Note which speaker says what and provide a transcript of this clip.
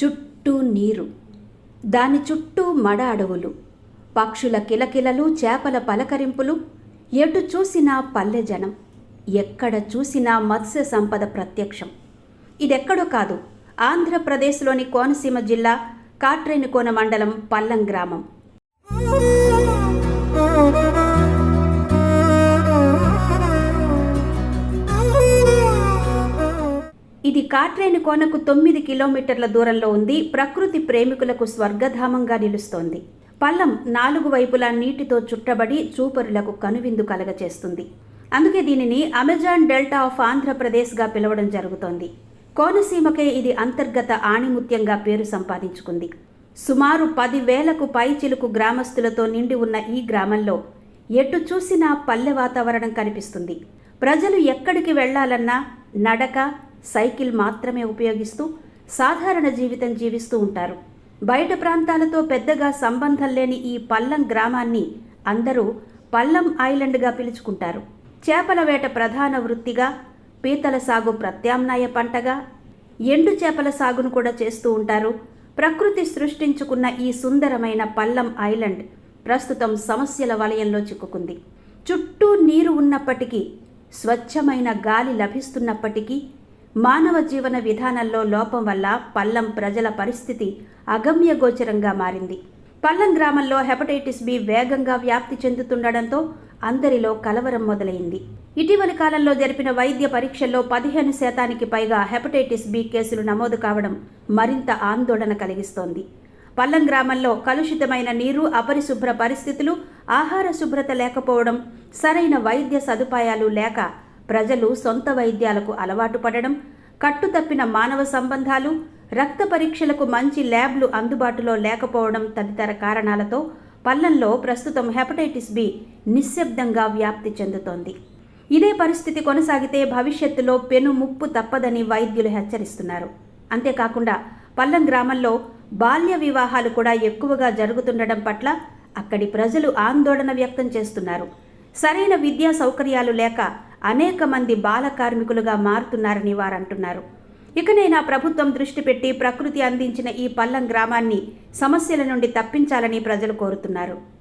Speaker 1: చుట్టూ నీరు, దాని చుట్టూ మడ అడవులు, పక్షుల కిలకిలలు, చేపల పలకరింపులు, ఎటు చూసినా పల్లె జనం, ఎక్కడ చూసినా మత్స్య సంపద ప్రత్యక్షం. ఇదెక్కడో కాదు, ఆంధ్రప్రదేశ్లోని కోనసీమ జిల్లా కాట్రేనికోన మండలం పల్లం గ్రామం. ఇది కాట్రేనికోనకు 9 కిలోమీటర్ల దూరంలో ఉంది. ప్రకృతి ప్రేమికులకు స్వర్గధామంగా నిలుస్తోంది. పల్లం 4 వైపులా నీటితో చుట్టబడి చూపరులకు కనువిందు కలగచేస్తుంది. అందుకే దీనిని అమెజాన్ డెల్టా ఆఫ్ ఆంధ్రప్రదేశ్గా పిలవడం జరుగుతోంది. కోనసీమకే ఇది అంతర్గత ఆణిముత్యంగా పేరు సంపాదించుకుంది. సుమారు 10,000కు పైచిలుకు గ్రామస్తులతో నిండి ఉన్న ఈ గ్రామంలో ఎటు చూసినా పల్లె వాతావరణం కనిపిస్తుంది. ప్రజలు ఎక్కడికి వెళ్లాలన్నా నడక, సైకిల్ మాత్రమే ఉపయోగిస్తూ సాధారణ జీవితం జీవిస్తూ ఉంటారు. బయట ప్రాంతాలతో పెద్దగా సంబంధం లేని ఈ పల్లం గ్రామాన్ని అందరూ పల్లం ఐలాండ్గా పిలుచుకుంటారు. చేపల వేట ప్రధాన వృత్తిగా, పీతల సాగు ప్రత్యామ్నాయ పంటగా, ఎండు చేపల సాగును కూడా చేస్తూ ఉంటారు. ప్రకృతి సృష్టించుకున్న ఈ సుందరమైన పల్లం ఐలాండ్ ప్రస్తుతం సమస్యల వలయంలో చిక్కుకుంది. చుట్టూ నీరు ఉన్నప్పటికీ, స్వచ్ఛమైన గాలి లభిస్తున్నప్పటికీ, మానవ జీవన విధానంలో లోపం వల్ల పల్లం ప్రజల పరిస్థితి అగమ్యగోచరంగా మారింది. పల్లం గ్రామంలో హెపటైటిస్ బి వేగంగా వ్యాప్తి చెందుతుండడంతో అందరిలో కలవరం మొదలైంది. ఇటీవలి కాలంలో జరిపిన వైద్య పరీక్షల్లో 15% పైగా హెపటైటిస్ బి కేసులు నమోదు కావడం మరింత ఆందోళన కలిగిస్తోంది. పల్లం గ్రామంలో కలుషితమైన నీరు, అపరిశుభ్ర పరిస్థితులు, ఆహార శుభ్రత లేకపోవడం, సరైన వైద్య సదుపాయాలు లేక ప్రజలు సొంత వైద్యాలకు అలవాటు పడడం, కట్టుతప్పిన మానవ సంబంధాలు, రక్త పరీక్షలకు మంచి ల్యాబ్లు అందుబాటులో లేకపోవడం తదితర కారణాలతో పల్లంలో ప్రస్తుతం హెపటైటిస్ బి నిశ్శబ్దంగా వ్యాప్తి చెందుతోంది. ఇదే పరిస్థితి కొనసాగితే భవిష్యత్తులో పెను ముప్పు తప్పదని వైద్యులు హెచ్చరిస్తున్నారు. అంతేకాకుండా పల్లం గ్రామంలో బాల్య వివాహాలు కూడా ఎక్కువగా జరుగుతుండడం పట్ల అక్కడి ప్రజలు ఆందోళన వ్యక్తం చేస్తున్నారు. సరైన విద్యా సౌకర్యాలు లేక అనేక మంది బాల కార్మికులుగా మారుతున్నారని వారంటున్నారు. ఇకనైనా ప్రభుత్వం దృష్టి పెట్టి ప్రకృతి అందించిన ఈ పల్లం గ్రామాన్ని సమస్యల నుండి తప్పించాలని ప్రజలు కోరుతున్నారు.